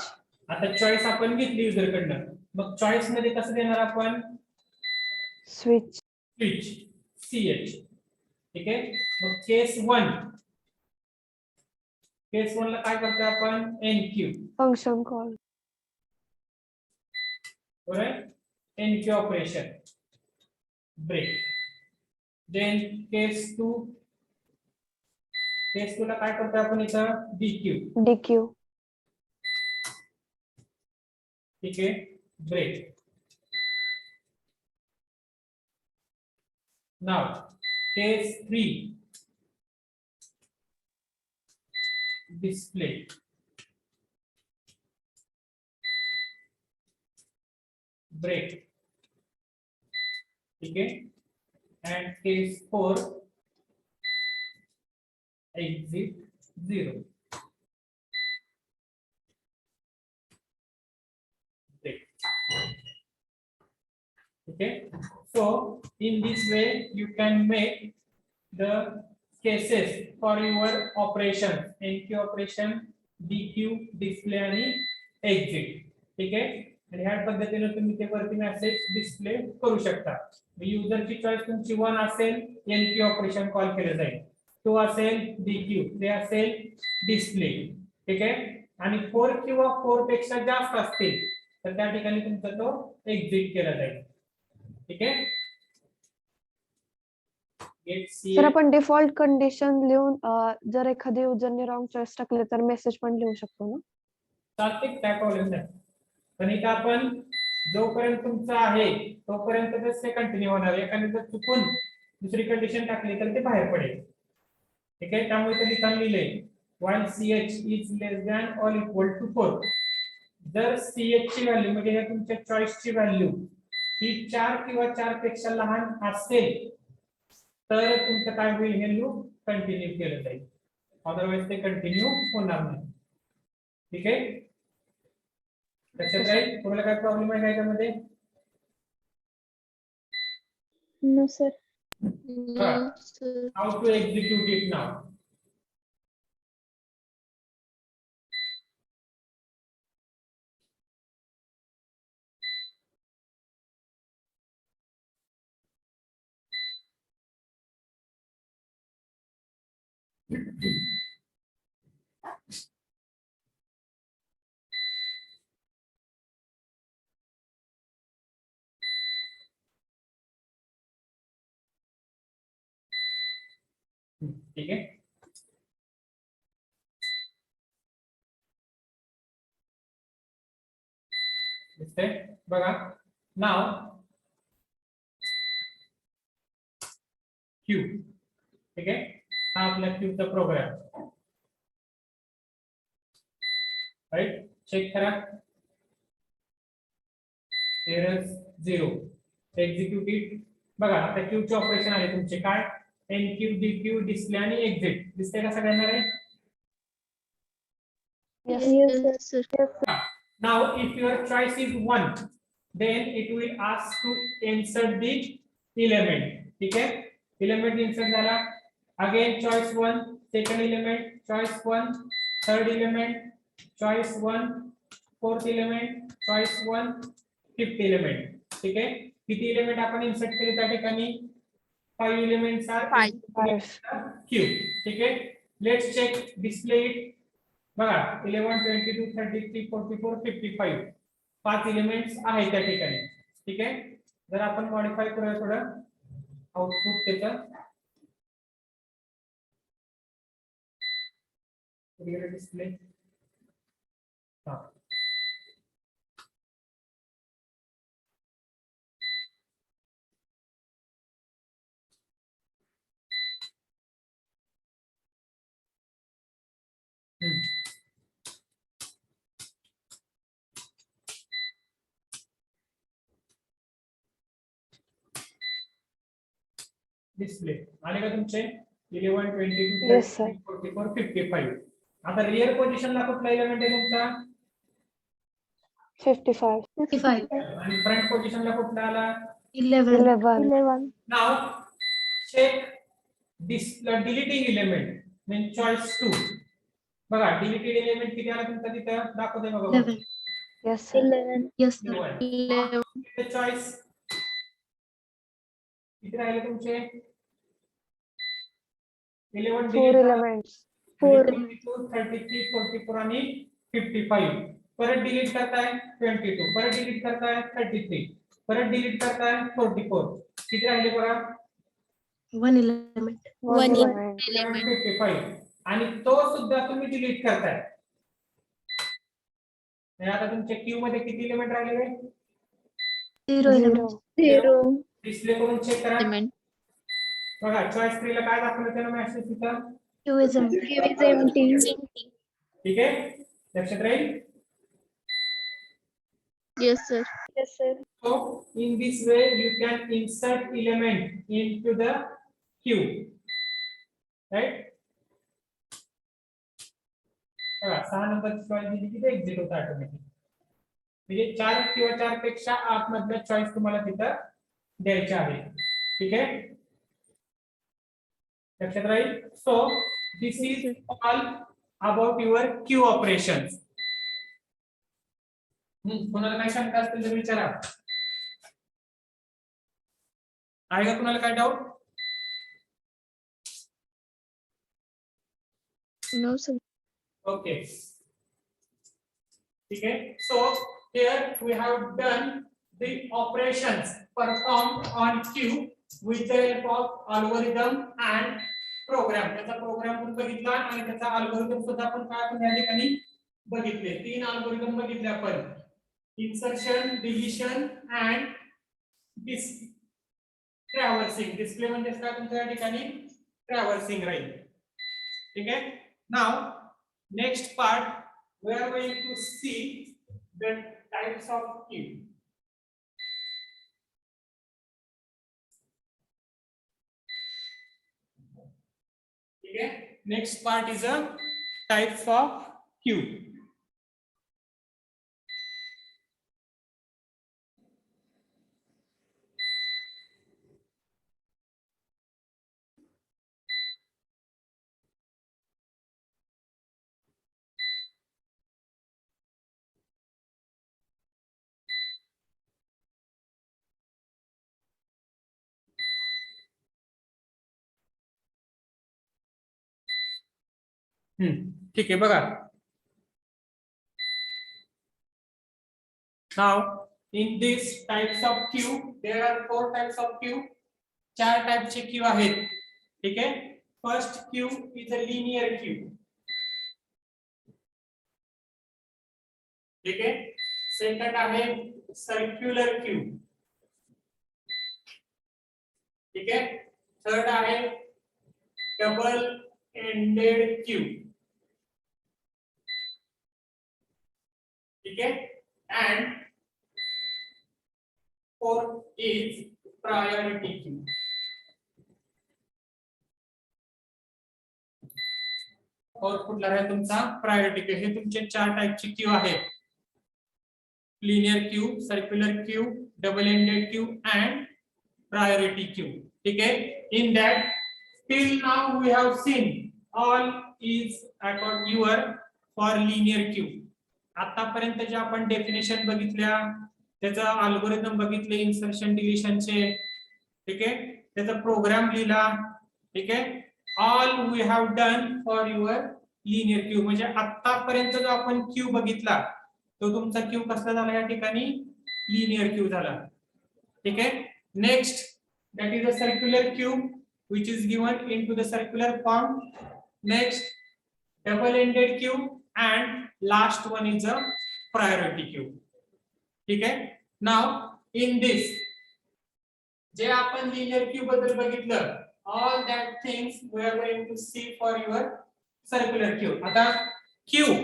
आता चॉईस आपण घेतली युजर कडनं मग चॉईस मध्ये कसं देणार आपण स्विच स्विच ch ठीक आहे मग केस 1 ला काय करतोय आपण nq function call. Alright, NQ operation, break. Then case 2 ला काय करतो आपण इथं DQ, DQ. ठीक आहे, break. Now case 3, display. Break, ठीक है, and case 4, exit 0. Break. Okay, so in this way you can make the cases for your operations, NQ operation, DQ, display आणि exit. ठीक आहे, आणि ह्या पद्धतीने तुम्ही ते वरती मेसेज डिस्प्ले करू शकता. युजरची चॉईस तुमची 1 असेल NQ ऑपरेशन कॉल केलं जाईल, 2 असेल DQ, 3 असेल डिस्प्ले. ठीक आहे, आणि 4 किंवा 4 पेक्षा जास्त असतील तर त्या ठिकाणी तुमचा तो एक्झिट केला जाईल. ठीक आहे, सर आपण डिफॉल्ट कंडिशन लिहून जर एखाद्या युजरने रॉंग चॉईस टाकले तर मेसेज पण लिहू शकतो ना. चालते, काय प्रॉब्लेम नाही. पण इथं आपण जोपर्यंत तुमचं आहे तोपर्यंत ते कंटिन्यू होणार. एखाद्या जर चुकून दुसरी कंडिशन टाकली तर ते बाहेर पडेल. ठीक आहे, त्यामुळे ते लिखाण लिहिलंय while CH is less than or equal to 4. जर CH ची व्हॅल्यू म्हणजे या तुमच्या चॉईसची व्हॅल्यू ही 4 किंवा 4 पेक्षा लहान असेल तर तुमचं काय होईल, हे लूप कंटिन्यू केलं जाईल. अदरवाइज ते कंटिन्यू होणार नाही. ठीक आहे, लक्षात राहील. तुम्हाला काय प्रॉब्लेम आहे याच्यामध्ये? No sir. How to execute it now? ठीक आहे, दिसतंय बघा. नाव क्यू. ठीक आहे, हा आपला क्यूचा प्रोग्राम. राईट, चेक करा. Error 0, execute it. बघा आता क्यूचे ऑपरेशन आले तुमचे काय, एनक्यू, डीक्यू, डिस्प्ले आणि एक्झिट. दिसतंय का सगळ्यांना रे? Yes, sir. Now if your choice is 1, then it will ask to insert the element. ठीक है, element insert झाला. Again choice 1, second element, choice 1, third element, choice 1, fourth element, choice 1, fifth element. ठीक है, किती एलिमेंट आपण इन्सर्ट केले त्या ठिकाणी? 5 एलिमेंट्स आर 5. क्यू. ठीक है, लेट्स चेक डिस्प्ले इट. बघा 11, 22, 33, 44, 55 5 एलिमेंट्स आहेत त्या ठिकाणी. ठीक आहे, जर आपण मॉडिफाय करूया थोडं आउटपुट त्याचं. डिस्प्ले हा डिस्प्ले आले का तुमचे 11, 22, Yes, sir. 33, 44, 55. आता रिअर पोझिशनला कुठला एलिमेंट आहे तुमचा? 55. 55, आणि फ्रंट पोझिशनला कुठला आला? 11, 11. नाउ चेक डिलीटिंग एलिमेंट मीन चॉइस 2. बघा डिलीटेड एलिमेंट किती आला तुमचा तिथं दाखवते बघा. 11. Yes, sir. 11. Yes, sir. 11. Choice किती राहिले तुमचे? 11 4 elements. 4. 32, 33, 44 आणि 55, परत डिलीट करताय 22, परत डिलीट करताय 33, परत डिलीट करताय 44. किती राहिले बघा? 1 element. 1 element. element. 55 आणि तो सुद्धा तुम्ही डिलीट करताय. आणि आता तुमच्या क्यू मध्ये किती एलिमेंट राहिले? 0 element. 0 डिस्प्ले करून चेक करा. element. बघा चॉईस 3 ला काय दाखवलं त्याला मेसेज तिथं? Q is empty. Q is empty. ठीक आहे, लक्षात राहील. Yes, sir. Yes, sir. So in this way you can insert element into the queue, right? बघा 6 नंबरची चॉईस दिली की ते एक्झिट होतं ऑटोमॅटिक. म्हणजे 4 किंवा 4 पेक्षा आतमधल्या चॉईस तुम्हाला तिथं द्यायच्या आहे. ठीक आहे, लक्षात राहील. So this is all about your Q operations. कोणाला काय शंका असतील तर विचारा. आहे का कुणाला काय doubt? No, sir. Okay. Okay. So here we have done the operations performed on queue with the help of algorithm and program. त्याचा प्रोग्राम पण बघितला आणि त्याचा अल्गोरिदम सुद्धा पण काय आपण या ठिकाणी बघितले. 3 अल्गोरिदम बघितले आपण. Insertion, deletion and ट्रॅव्हर्सिंग. डिस्प्ले म्हणजे काय तुमच्या या ठिकाणी ट्रॅव्हर्सिंग राहील. ठीक आहे. Now next part we are going to see the types of queue. Okay, next part is a types of queue. ठीक आहे बघा. Now in these types of queue there are 4 types of queue. 4 टाइपचे क्यू आहेत. ठीक आहे. First Q is a linear Q. ठीक आहे. सेकंड आहे सर्क्युलर क्यू. ठीक आहे. थर्ड आहे डबल एंडेड क्यू. ठीक है, and fourth is priority queue. और कुठला आहे तुमचा प्रायोरिटी क्यू. हे तुमचे 4 टाइपचे क्यू आहेत. Linear Q, circular Q, double ended Q and priority queue. ठीक है. In that till now we have seen all is according your for linear queue. आतापर्यंत जे आपण डेफिनेशन बघितल्या, त्याचा अल्गोरिदम बघितले इन्सर्शन डिलीशनचे. ठीक आहे, त्याचा प्रोग्राम लिहिला. ठीक आहे, all we have done for your linear queue. म्हणजे आतापर्यंत जो आपण क्यू बघितला तो तुमचा क्यू कसला झाला या ठिकाणी लिनियर क्यू झाला. ठीक आहे. Next that is a circular queue which is given into the circular form. Next double ended queue and last one is a priority queue. ठीक है. Now in this जे आपण linear queue बद्दल बघितलं, all that things we are going to see for your circular queue. आता queue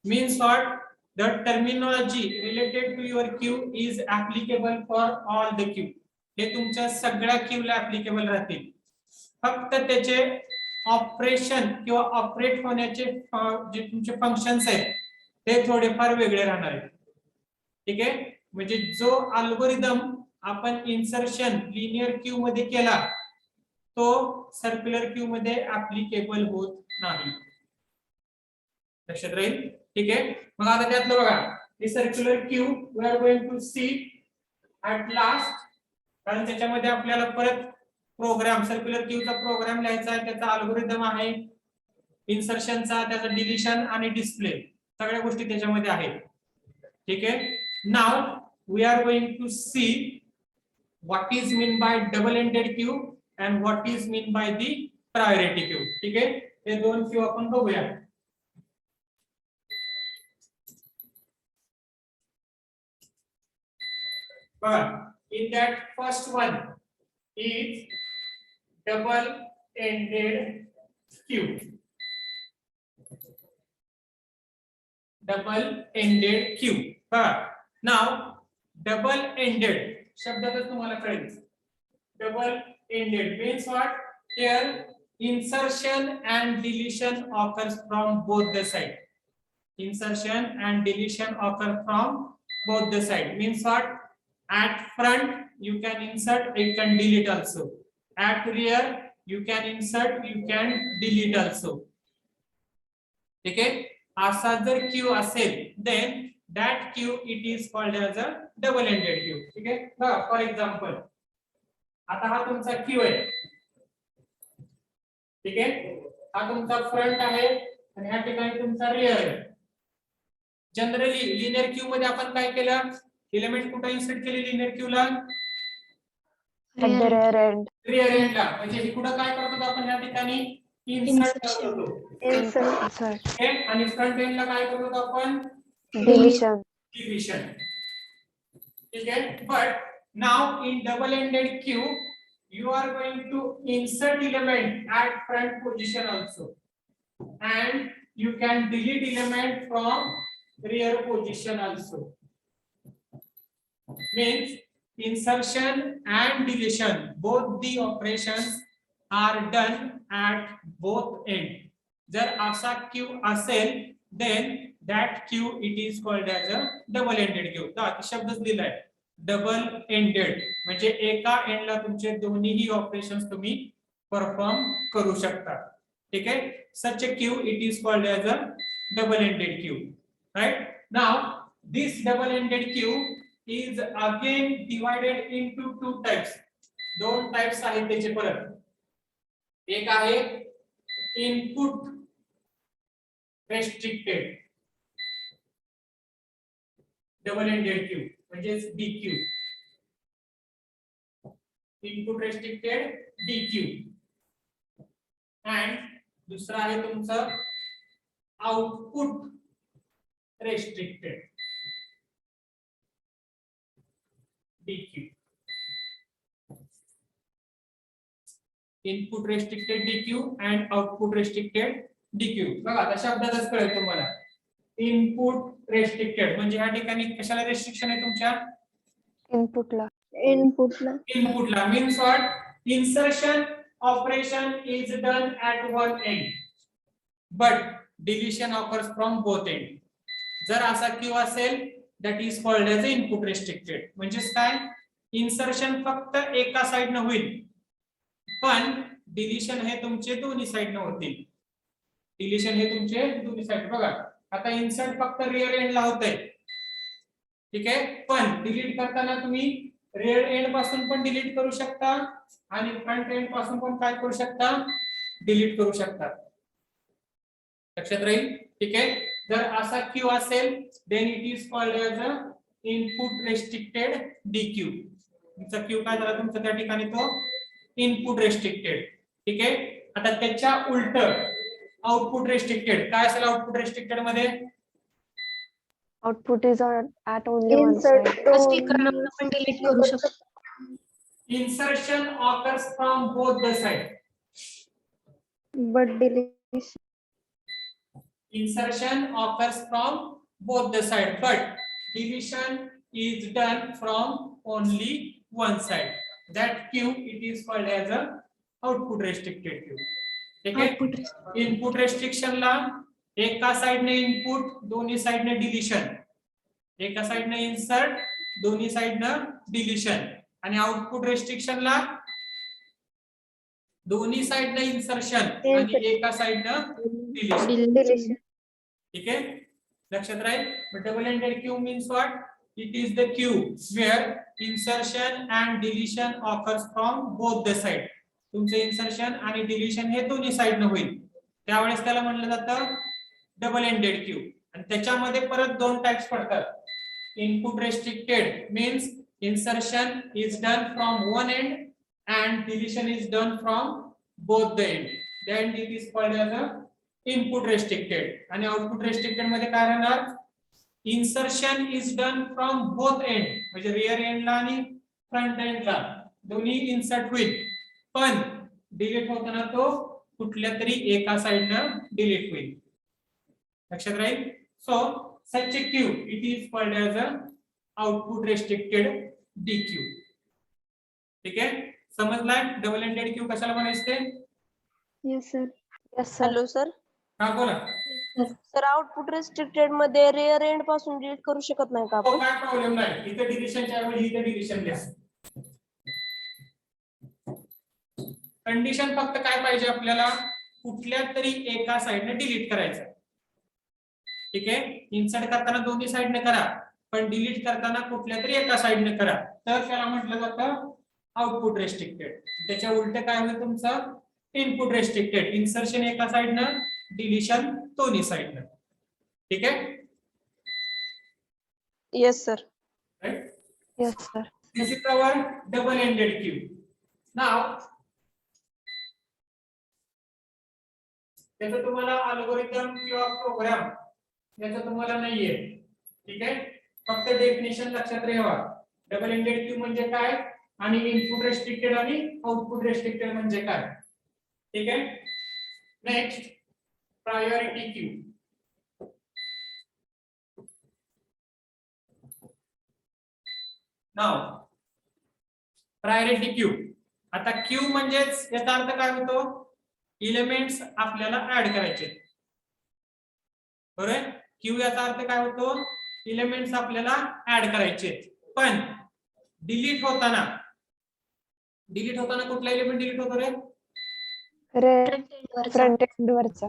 means what? The terminology related to your queue is applicable for all the queue. हे तुमच्या सगळ्या क्यूला ऍप्लिकेबल राहतील. फक्त त्याचे ऑपरेशन किंवा ऑपरेट होण्याचे जे तुमचे फंक्शन्स आहेत ते थोडेफार वेगळे राहणार आहेत. ठीक आहे. म्हणजे जो अल्गोरिदम आपण इन्सर्शन लिनियर क्यू मध्ये केला तो सर्क्युलर क्यू मध्ये ऍप्लिकेबल होत नाही. लक्षात राहील. ठीक आहे. मग आता त्यातलं बघा, हे circular queue we are going to see at last. कारण त्याच्यामध्ये आपल्याला परत प्रोग्राम सर्क्युलर क्यूचा प्रोग्राम लिहायचा आहे, त्याचा अल्गोरिदम आहे इन्सर्शनचा, त्याचा डिलीशन आणि डिस्प्ले. सगळ्या गोष्टी त्याच्यामध्ये आहेत. ठीक आहे. Now we are going to see what is mean by double ended queue and what is mean by the priority queue. ठीक आहे. हे दोन क्यू आपण बघूया. In that first one is double-ended queue. Double-ended queue. Now double-ended शब्दातच तुम्हाला कळेल. Double-ended means what? Here insertion and deletion occurs from both the side. Insertion and deletion occur from both the side. Means what? At front you can insert, you can delete also. At rear you can insert, you can delete also. Okay. असा जर क्यू असेल then that queue it is called as a double ended queue. ठीक आहे. फॉर एक्झाम्पल आता हा तुमचा क्यू आहे. ठीक आहे. हा तुमचा फ्रंट आहे आणि ह्या ठिकाणी तुमचा रिअर आहे. जनरली लिनियर क्यू मध्ये आपण काय केलं? एलिमेंट कुठे इन्सर्ट केले लिनियर क्यू ला? At the rear end. Rear end ला. म्हणजे इकडे काय करतो आपण या ठिकाणी इन्सर्ट करतो. Insert. आणि फ्रंट एंड ला काय करतो आपण? Deletion. डिव्हिजन. ठीक आहे. But now in double ended Q you are going to insert element at front position also and you can delete element from rear position also. Means insertion and deletion both the operations are done at both end. जर असा क्यू असेल then that queue it is called as a double ended queue. तर शब्दच दिलाय डबल एंडेड म्हणजे एका एंडला तुमचे दोन्हीही ऑपरेशन्स तुम्ही परफॉर्म करू शकता. ठीक आहे. Such a queue it is called as a double ended queue. Right. Now this double ended queue is again divided into two types. दोन टाइप्स आहेत त्याचे परत. एक आहे input restricted double ended queue म्हणजे DQ. Input restricted DQ. and दुसरा आहे तुमचं output restricted DQ. Input restricted DQ and output restricted DQ. बघा आता शब्दातच कळेल तुम्हाला. इनपुट रेस्ट्रिक्टेड म्हणजे या ठिकाणी कशाला रेस्ट्रिक्शन आहे तुमच्या? Input ला. इनपुटला. Means what? Insertion operation is done at one end but deletion occurs from both end. जर असा क्यू असेल that is called as input restricted. म्हणजेच काय? इन्सर्शन फक्त एका साइडने होईल पण डिलीशन हे तुमचे दोन्ही साइडने होतील. डिलीशन हे तुमचे दोन्ही साइड. बघा आता इन्सर्ट फक्त रिअर एंड ला होतंय. ठीक आहे. पण डिलीट करताना तुम्ही रिअर एंड पासून पण डिलीट करू शकता आणि फ्रंट एंड पासून पण काय करू शकता? डिलीट करू शकता. लक्षात राहील. ठीक आहे. जर असा क्यू असेल then it is called as a input restricted DQ. तुमचा क्यू काय झाला तुमचा त्या ठिकाणी तो इनपुट रेस्ट्रिक्टेड. ठीक आहे. आता त्याच्या उलट आउटपुट रेस्ट्रिक्टेड. काय असेल आउटपुट रेस्ट्रिक्टेड मध्ये? Output is at only one side. Sticker आपण डिलीट करू शकतो. Insertion occurs from both the side. But deletion. Insertion occurs from both the side but deletion is done from only one side. That queue it is called as a output restricted queue. ठीक आहे. Output restricted. इनपुट रेस्ट्रिक्शन ला एका साइडने इनपुट दोन्ही साइडने डिलीशन. एका साइडने इन्सर्ट दोन्ही साइडने डिलीशन. आणि आउटपुट रेस्ट्रिक्शन ला दोन्ही साइडने इन्सर्शन आणि एका साइडने डिलीशन. ठीक आहे. लक्षात राहील. Double ended queue means what? It is the queue where insertion and deletion occurs from both the side. तुमचे इन्सर्शन आणि डिलीशन हे दोन्ही साइडने होईल त्यावेळेस त्याला म्हटलं जातं डबल एंडेड क्यू. आणि त्याच्यामध्ये परत दोन टाइप्स पडतात. Input restricted means insertion is done from one end and deletion is done from both the end, then it is called as a input restricted. आणि output restricted मध्ये काय राहणार, insertion is done from both end म्हणजे rear end ला आणि front end ला दोन्ही इन्सर्ट होईल, पण डिलीट होताना तो कुठल्या तरी एका साइडनं डिलीट होईल. लक्षात राहील. So such a queue it is called as a output restricted DQ. ठीक आहे, समजलाय. डबल एंडेड क्यू कशाला म्हणायचे? Yes sir. Yes sir. Hello sir. हा बोला. सर आउटपुट रेस्ट्रिक्टेड मध्ये रेअर एंड पासून डिलीट करू शकत नाही का हो, आपण? काय प्रॉब्लेम नाही. इथे डिलिशनच्या ऐवजी इथे डिलिशन द्या. कंडिशन फक्त काय पाहिजे आपल्याला, कुठल्या तरी एका साइडने डिलीट करायचं. ठीक आहे, इन्सर्ट करताना दोन्ही साइडने करा, पण डिलीट करताना कुठल्या तरी एका साइडने करा, तर त्याला म्हटलं जातं आउटपुट रेस्ट्रिक्टेड. त्याच्या उलट काय होईल तुमचं, इनपुट रेस्ट्रिक्टेड. इन्सर्शन एका साइडनं, डिलिशन दोन्ही साइडनं. ठीक आहे. Yes sir. Right. Yes sir. This is our double ended queue. Now त्याचं तुम्हाला अल्गोरिदम किंवा प्रोग्राम याचं तुम्हाला नाहीये. ठीक आहे, फक्त डेफिनेशन लक्षात ठेवा. डबल एंडेड क्यू म्हणजे काय आणि इनपुट रेस्ट्रिक्टेड आणि आउटपुट रेस्ट्रिक्टेड म्हणजे काय. ठीक आहे. Next, priority queue. नाव प्रायोरिटी क्यू. आता क्यू म्हणजेच याचा अर्थ काय होतो, एलिमेंट्स आपल्याला ऍड करायचे. बरोबर. क्यू याचा अर्थ काय होतो, एलिमेंट्स आपल्याला ऍड करायचे. पण डिलीट होताना कुठला एलिमेंट डिलीट होतो रे? फ्रंट एंड वरचा.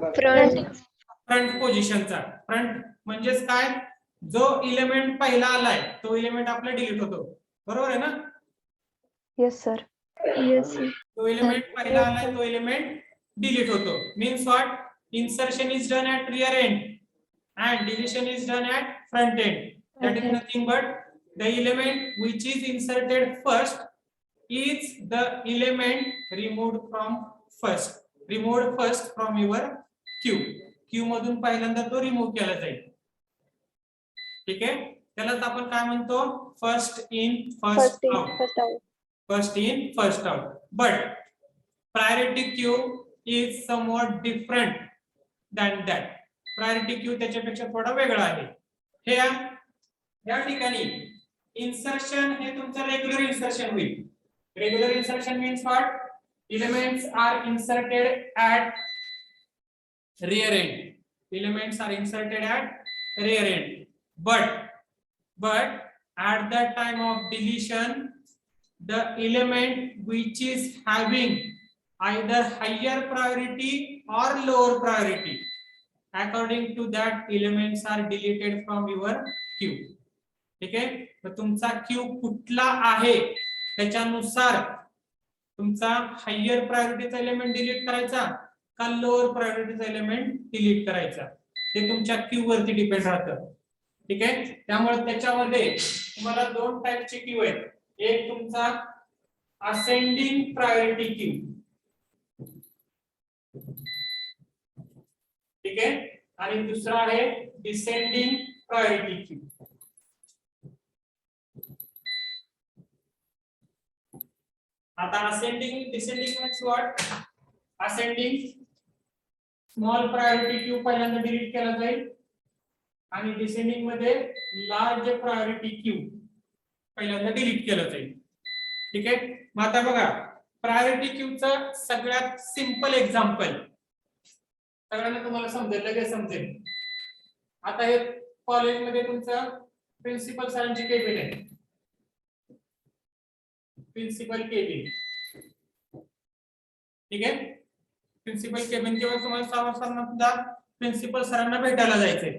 फ्रंट पोझिशनचा. फ्रंट म्हणजेच काय, जो एलिमेंट पहिला आलाय तो एलिमेंट आपला डिलीट होतो. बरोबर आहे ना? Yes sir. Yes sir. तो एलिमेंट पहिला आलाय तो एलिमेंट डिलीट होतो. Means what, insertion is done at rear end and deletion is done at front end. That is nothing but the element which is inserted first is the element removed first from your queue. Queue मधून पहिल्यांदा तो रिमूव्ह केला जाईल. ठीक आहे, त्यालाच आपण काय म्हणतो, first in first out. First in first out. But priority queue is somewhat different than that. Priority queue त्याच्यापेक्षा थोडा वेगळा आहे. हे या ठिकाणी इन्सर्शन हे तुमचं रेग्युलर इन्सर्शन होईल. Regular insertion means what, elements are inserted at rear end. Elements are inserted at rear end. But at the time of deletion, the element which is having either higher priority or lower priority, according to that elements are deleted from your queue. ठीक आहे, तर तुमचा क्यू कुठला आहे त्याच्यानुसार तुमचा हायर प्रायोरिटीचा एलिमेंट डिलीट करायचा का लोअर प्रायोरिटीचा एलिमेंट डिलीट करायचा, ते तुमच्या क्यू वरती डिपेंड राहतं. ठीक आहे, त्यामुळे त्याच्यामध्ये तुम्हाला दोन टाइपचे क्यू आहेत. एक तुमचा असेंडिंग प्रायोरिटी क्यू. ठीक आहे, आणि दुसरा आहे डिसेंडिंग प्रायोरिटी क्यू. आता ascending descending means what, ascending small priority queue पहिल्यांदा डिलीट केला जाईल आणि डिसेंडिंग मध्ये लार्ज प्रायोरिटी क्यू पहिल्यांदा डिलीट केलं जाईल. ठीक आहे, मग आता बघा प्रायोरिटी क्यूचं सगळ्यात सिंपल एक्झाम्पल सगळ्यांना तुम्हाला समजेल, लगेच समजेल. आता हे कॉलेजमध्ये तुमचं प्रिन्सिपल सरांची केबिन आहे. Principal cabin. ठीक आहे, प्रिन्सिपल केबिन किंवा तुम्हाला सरांना प्रिन्सिपल सरांना भेटायला जायचंय.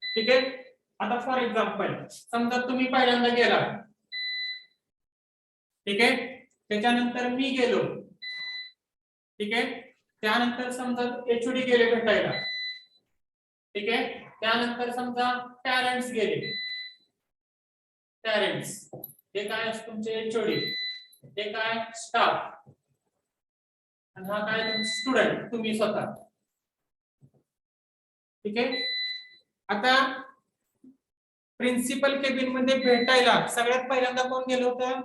ठीक आहे, आता फॉर एक्झाम्पल समजा तुम्ही पहिल्यांदा गेला. ठीक आहे, त्याच्यानंतर मी गेलो. ठीक आहे, त्यानंतर समजा एचओडी गेले भेटायला. ठीक आहे, त्यानंतर समजा पॅरेंट्स गेले, पॅरेंट्स हे काय तुमचे एचओडी, हे काय स्टाफ, आणि हा काय स्टुडंट, तुम्ही स्वतः. ठीक आहे. आता प्रिन्सिपल केबिन मध्ये भेटायला सगळ्यात पहिल्यांदा कोण गेलं होतं?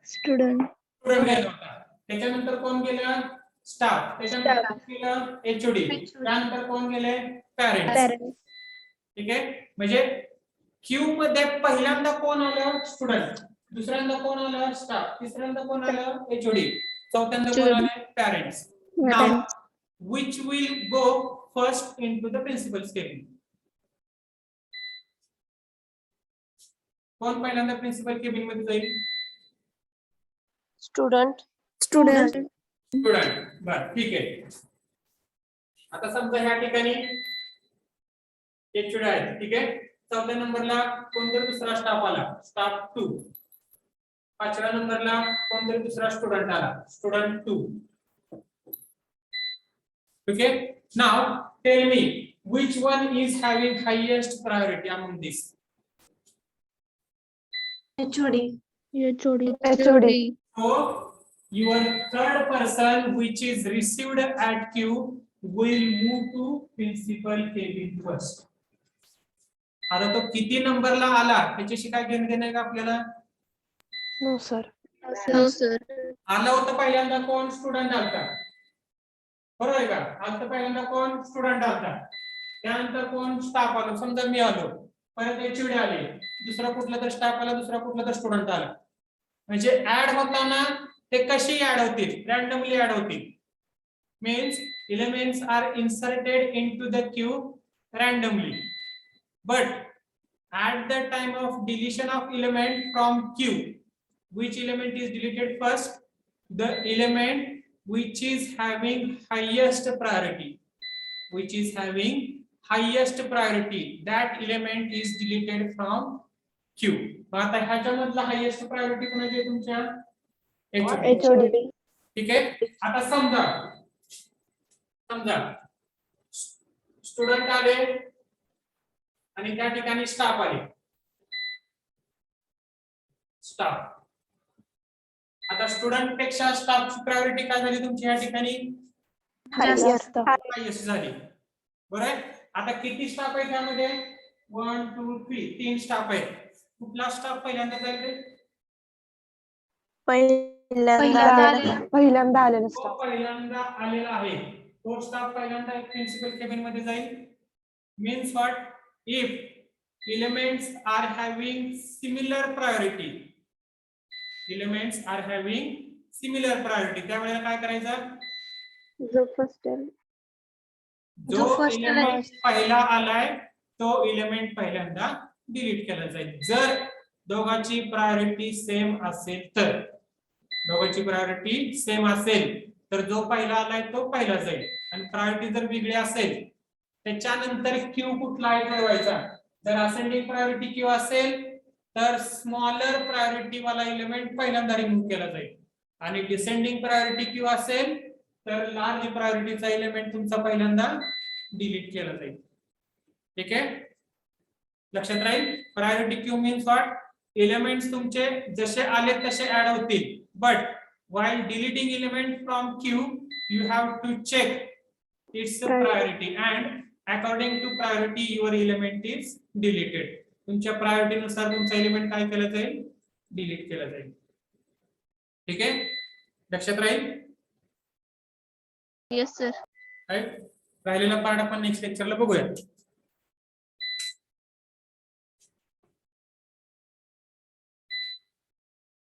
स्टुडंट. स्टुडंट गेला होता. त्याच्यानंतर कोण गेलं? स्टाफ. त्याच्यानंतर कोण गेलं? एचओडी. त्यानंतर कोण गेले? पॅरेंट्स. ठीक आहे. म्हणजे क्यू मध्ये पहिल्यांदा कोण आलं? स्टुडंट. दुसऱ्यांदा कोण आलं? स्टाफ. तिसऱ्यांदा कोण आलं? एचओडी. चौथ्यांदा कोण आले? Parents. Now which will go first into the principal's cabin? कोण पहिल्यांदा प्रिन्सिपल केबिन मध्ये जाईल? स्टुडंट. स्टुडंट. स्टुडंट. बर, ठीक आहे. आता समजा ह्या ठिकाणी एचओडी आहे. ठीक आहे. चौथ्या नंबरला कोणतरी दुसरा स्टाफ आला, स्टाफ 2. पाचव्या नंबरला कोणतरी दुसरा स्टुडंट आला, student 2. Okay, now tell me which one is having highest priority among these? HOD. HOD. So your third person which is received at Q will move to principal cabin first. आता तो किती नंबरला आला त्याच्याशी काय घेणं देणं आहे का आपल्याला? No sir. आला होता पहिल्यांदा कोण? स्टुडंट आलता, बरोबर आहे का? आता पहिल्यांदा कोण? स्टुडंट आलता. त्यानंतर कोण? स्टाफ आलो. समजा मी आलो, परत एचओडी आले, दुसरा कुठला तर स्टाफ आला, दुसरा कुठला तर स्टुडंट आला. म्हणजे ऍड होताना ते कशी ऍड होतील? रॅन्डमली ऍड होतील. Means elements are inserted into the queue randomly, but at the time of deletion of element from Q, which element is deleted first? The element which is having highest priority, which is having highest priority, that element is deleted from Q. आता ह्याच्यामधला हायेस्ट प्रायोरिटी कोणाची आहे तुमच्या? HOD. ठीक आहे. आता समजा स्टुडंट आले आणि त्या ठिकाणी स्टाफ आले, स्टाफ. आता स्टुडंट पेक्षा स्टाफची प्रायोरिटी काय झाली तुमची या ठिकाणी? हायेस्ट. हायेस्ट झाली. बरोबर आहे. आता किती स्टाफ आहे त्यामध्ये? 1 2 3 3 स्टाफ आहेत. कुठला स्टाफ पहिल्यांदा जाईल रे? पहिल्यांदा आलेला तो स्टाफ. पहिल्यांदा आलेला आहे. तो स्टाफ पहिल्यांदा प्रिन्सिपल केबिन मध्ये जाईल. Means what? If elements are having similar priority, elements are having similar priority, त्यावेळेला काय करायचं? जो फर्स्ट जो एलिमेंट पहिला आलाय तो एलिमेंट पहिल्यांदा डिलीट केला जाईल. जर दोघांची प्रायोरिटी सेम असेल तर, दोघांची प्रायोरिटी सेम असेल तर जो पहिला आलाय तो पहिला जाईल, आणि प्रायोरिटी जर वेगळी असेल त्याच्यानंतर क्यू कुठला आहे ठरवायचा. जर असेंडिंग प्रायोरिटी क्यू असेल तर स्मॉलर प्रायोरिटी वाला एलिमेंट पहिल्यांदा रिमूव्ह केला जाईल, आणि डिसेंडिंग प्रायोरिटी क्यू असेल तर लार्ज प्रायोरिटीचा एलिमेंट तुमचा पहिल्यांदा डिलीट केला जाईल. ठीक आहे, लक्षात राहील. Priority queue means what? Elements तुमचे जसे आले तसे ऍड होतील, but while deleting element from queue you have to check its priority, and according to priority your element is deleted. तुमच्या प्रायोरिटी नुसार तुमचा एलिमेंट काय केलं जाईल? डिलीट केला जाईल. ठीक आहे, लक्षात राहील. Yes sir. राईट. राहिलेला पार्ट आपण नेक्स्ट लेक्चरला बघूया.